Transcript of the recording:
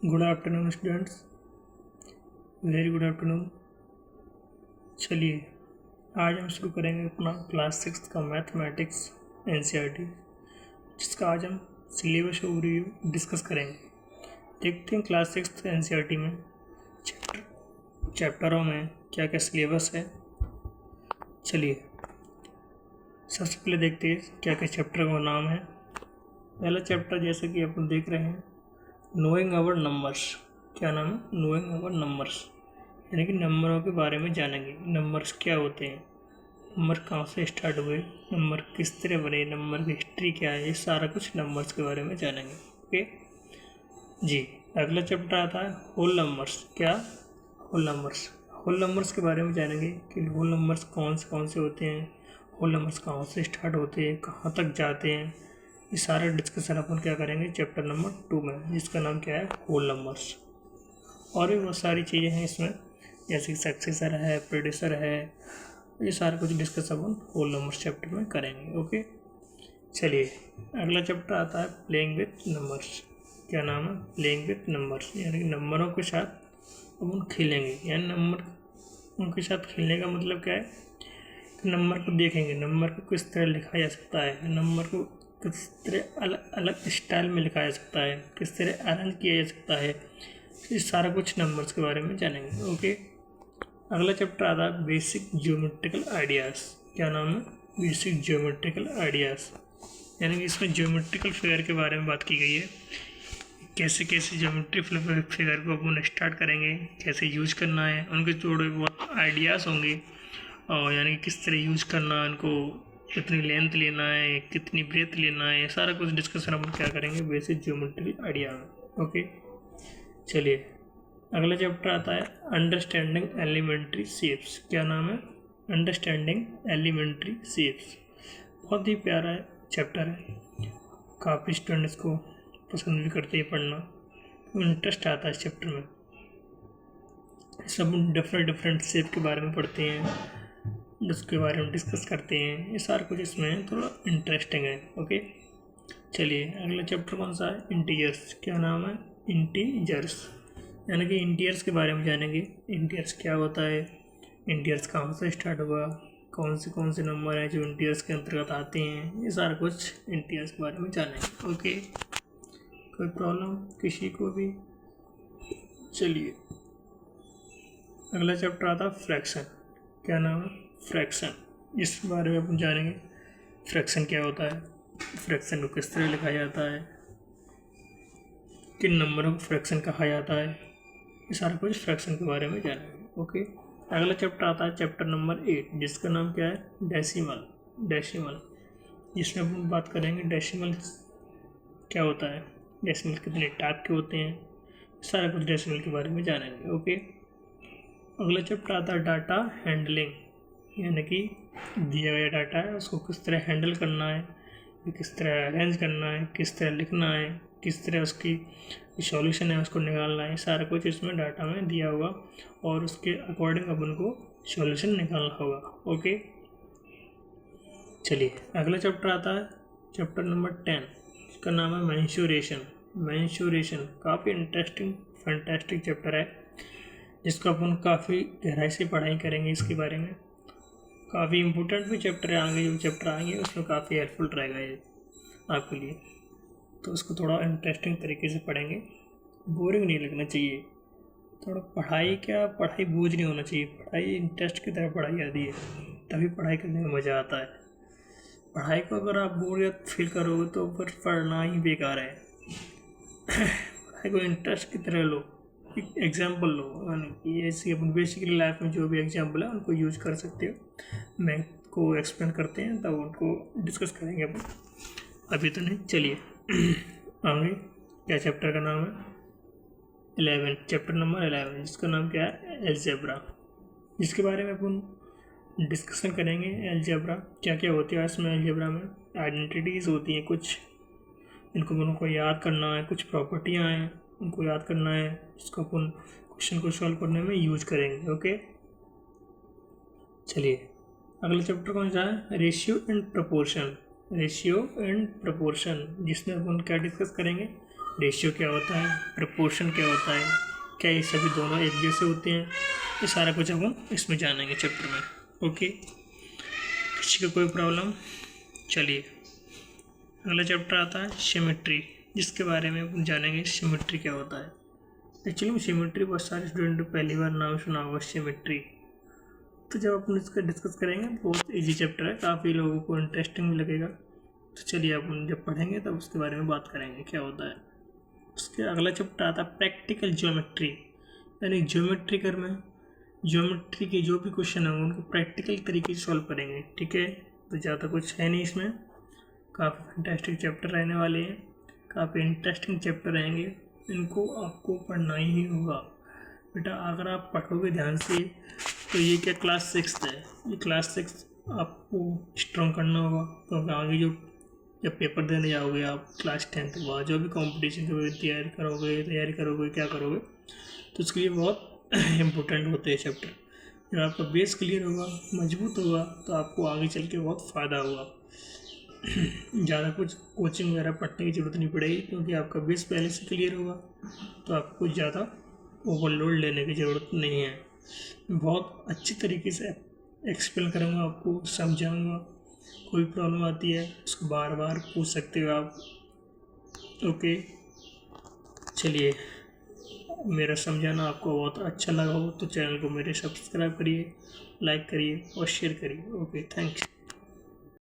Good afternoon students, very good afternoon. चलिए आज हम शुरू करेंगे अपना क्लास 6 का मैथमेटिक्स एनसीईआरटी, जिसका आज हम सिलेबस ओवरव्यू डिस्कस करेंगे। देखते हैं क्लास 6 एनसीईआरटी में चैप्टरों में क्या क्या सिलेबस है। चलिए सबसे पहले देखते हैं क्या क्या चैप्टर का नाम है। पहला चैप्टर जैसे कि अपन देख रहे हैं, नोइंग आवर नंबर्स। क्या नाम है? नोइंग आवर नंबर्स, यानी कि नंबरों के बारे में जानेंगे। नंबर्स क्या होते हैं, नंबर कहाँ से स्टार्ट हुए, नंबर किस तरह बने, नंबर की हिस्ट्री क्या है, ये सारा कुछ नंबर्स के बारे में जानेंगे। ओके जी। अगला चैप्टर आता है होल नंबर्स। क्या? Whole numbers. होल नंबर्स के बारे में जानेंगे कि होल नंबर्स कौन से होते हैं, होल नंबर्स कहाँ से स्टार्ट होते हैं, कहाँ तक जाते हैं। ये सारा डिस्कशन अपन क्या करेंगे चैप्टर नंबर 2 में, जिसका नाम क्या है? Whole numbers. और भी बहुत सारी चीज़ें हैं इसमें, जैसे कि सक्सेसर है, प्रेडिसर है, ये सारा कुछ डिस्कस अपन होल नंबर्स चैप्टर में करेंगे। ओके चलिए अगला चैप्टर आता है प्लेइंग विथ नंबर्स। क्या नाम है? प्लेइंग विथ नंबर्स, यानी कि नंबरों के साथ अपन खेलेंगे। यानी नंबर उनके साथ खेलने का मतलब क्या है कि नंबर को देखेंगे, नंबर को किस तरह लिखा जा सकता है, नंबर को किस तरह अलग अलग स्टाइल में लिखा जा सकता है, किस तरह अरेंज किया जा सकता है। ये सारा कुछ नंबर्स के बारे में जानेंगे। ओके अगला चैप्टर आता है बेसिक ज्योमेट्रिकल आइडियाज़। क्या नाम है? बेसिक ज्योमेट्रिकल आइडियाज़, यानी कि इसमें ज्योमेट्रिकल फिगर के बारे में बात की गई है। कैसे कैसे ज्योमेट्री फिगर को अपन स्टार्ट करेंगे, कैसे यूज करना है, उनके थोड़े बहुत आइडियाज़ होंगे, और यानी कि किस तरह यूज करना है उनको, कितनी लेंथ लेना है, कितनी ब्रेथ लेना है, सारा कुछ डिस्कशन अपन क्या करेंगे बेसिक ज्योमेट्रिकल आइडिया में। ओके चलिए अगला चैप्टर आता है अंडरस्टैंडिंग एलिमेंट्री शेप्स। क्या नाम है? Understanding elementary shapes. बहुत ही प्यारा चैप्टर है, काफ़ी स्टूडेंट इसको पसंद भी करते हैं पढ़ना, इंटरेस्ट आता है इस चैप्टर में। सब डिफरेंट शेप के बारे में पढ़ते हैं, उसके बारे में डिस्कस करते हैं, ये सारा कुछ इसमें थोड़ा इंटरेस्टिंग है। ओके चलिए अगला चैप्टर कौन सा है? इंटीजर्स। क्या नाम है? इंटीजर्स, यानी कि इंटीजर्स के बारे में जानेंगे। इंटीजर्स क्या होता है, इंटीजर्स कहाँ से स्टार्ट हुआ, कौन से नंबर हैं जो इंटीजर्स के अंतर्गत आते हैं, ये सारा कुछ इंटीजर्स के बारे में जानेंगे। ओके कोई प्रॉब्लम किसी को भी? चलिए अगला चैप्टर आता है फ्रैक्शन। क्या नाम है? फ्रैक्शन। इस बारे में अपन जानेंगे फ्रैक्शन क्या होता है, फ्रैक्शन को किस तरह लिखा जाता है, किन नंबरों को फ्रैक्शन कहा जाता है, ये सारा कुछ फ्रैक्शन के बारे में जानेंगे। ओके अगला चैप्टर आता है चैप्टर नंबर 8, जिसका नाम क्या है? डेसिमल। डेसिमल, जिसमें अपन बात करेंगे डेसिमल क्या होता है, डेसिमल कितने टाइप के होते हैं, सारा कुछ डेसिमल के बारे में जानेंगे। ओके अगला चैप्टर आता है डाटा हैंडलिंग, यानी कि दिया गया डाटा है उसको किस तरह हैंडल करना है, किस तरह अरेंज करना है, किस तरह लिखना है, किस तरह उसकी सॉल्यूशन है उसको निकालना है, सारा कुछ इसमें डाटा में दिया होगा और उसके अकॉर्डिंग अपन को सॉल्यूशन निकालना होगा। ओके चलिए अगला चैप्टर आता है चैप्टर नंबर 10, इसका नाम है मेंसुरेशन। मेंसुरेशन काफ़ी इंटरेस्टिंग फैंटास्टिक चैप्टर है, जिसको अपन काफ़ी गहराई से पढ़ाई करेंगे इसके बारे में। काफ़ी इम्पोर्टेंट भी चैप्टर है, आगे जो चैप्टर आएंगे उसमें काफ़ी हेल्पफुल रहेगा ये आपके लिए, तो उसको थोड़ा इंटरेस्टिंग तरीके से पढ़ेंगे, बोरिंग नहीं लगना चाहिए। थोड़ा पढ़ाई बोझ नहीं होना चाहिए, पढ़ाई इंटरेस्ट की तरह पढ़ाई आती है, तभी पढ़ाई करने में मज़ा आता है। पढ़ाई को अगर आप बोरियत फील करोगे तो फिर पढ़ना ही बेकार है। पढ़ाई को इंटरेस्ट की तरह लो, एक एग्जाम्पल लो, यानी कि ऐसे अपन बेसिकली लाइफ में जो भी एग्जाम्पल है उनको यूज कर सकते हो। मैथ को एक्सप्लेन करते हैं तब उनको डिस्कस करेंगे अपन, अभी तो नहीं। चलिए आगे क्या चैप्टर का नाम है? 11, चैप्टर नंबर 11, जिसका नाम क्या है? एलजेब्रा, जिसके बारे में अपन डिस्कशन करेंगे। एलजेब्रा क्या क्या होती है इसमें, एलजेब्रा में आइडेंटिटीज़ होती हैं कुछ, इनको उनको याद करना है, कुछ प्रॉपर्टियाँ हैं उनको याद करना है, जिसको अपन क्वेश्चन को सॉल्व करने में यूज करेंगे। ओके चलिए अगला चैप्टर कौन सा है? Ratio and proportion. Ratio and proportion, जिसमें अपन क्या डिस्कस करेंगे? रेशियो क्या होता है, प्रपोर्शन क्या होता है, क्या ये सभी दोनों एक जैसे होते हैं, ये सारा कुछ हम इसमें जानेंगे चैप्टर में। ओके, किसी का कोई प्रॉब्लम? चलिए अगला चैप्टर आता है सिमेट्री, जिसके बारे में अपन जानेंगे सिमेट्री क्या होता है। एक्चुअली सिमेट्री बहुत सारे स्टूडेंट पहली बार नाम सुना होगा सिमेट्री, तो जब अपन इसका डिस्कस करेंगे बहुत इजी चैप्टर है, काफ़ी लोगों को इंटरेस्टिंग भी लगेगा। तो चलिए अपन जब पढ़ेंगे तब उसके बारे में बात करेंगे क्या होता है। उसके अगला चैप्टर आता है प्रैक्टिकल ज्योमेट्री, यानी ज्योमेट्रिकल में ज्योमेट्री के जो भी क्वेश्चन होंगे उनको प्रैक्टिकल तरीके से सॉल्व करेंगे। ठीक है, तो ज़्यादा कुछ है नहीं इसमें, काफ़ी फैंटास्टिक चैप्टर रहने वाले हैं, काफ़ी इंटरेस्टिंग चैप्टर रहेंगे, इनको आपको पढ़ना ही होगा बेटा। अगर आप पढ़ोगे ध्यान से तो ये क्या क्लास 6 है, ये क्लास 6 आपको स्ट्रॉन्ग करना होगा, क्योंकि आगे जो जब पेपर देने जाओगे आप क्लास 10 के बाद जो भी कंपटीशन की तैयारी करोगे क्या करोगे, तो उसके लिए बहुत इम्पोर्टेंट होते हैं चैप्टर। जब आपका बेस क्लियर होगा, मजबूत होगा, तो आपको आगे चल के बहुत फ़ायदा होगा। ज़्यादा कुछ कोचिंग वगैरह पढ़ने की ज़रूरत नहीं पड़ेगी, क्योंकि आपका बेस पहले से क्लियर होगा, तो आपको ज़्यादा ओवरलोड लेने की ज़रूरत नहीं है। बहुत अच्छी तरीके से एक्सप्लेन करूँगा, आपको समझाऊँगा। कोई प्रॉब्लम आती है उसको बार बार पूछ सकते हो आप। ओके, चलिए मेरा समझाना आपको बहुत अच्छा लगा हो तो चैनल को मेरे सब्सक्राइब करिए, लाइक करिए और शेयर करिए। Okay, thanks.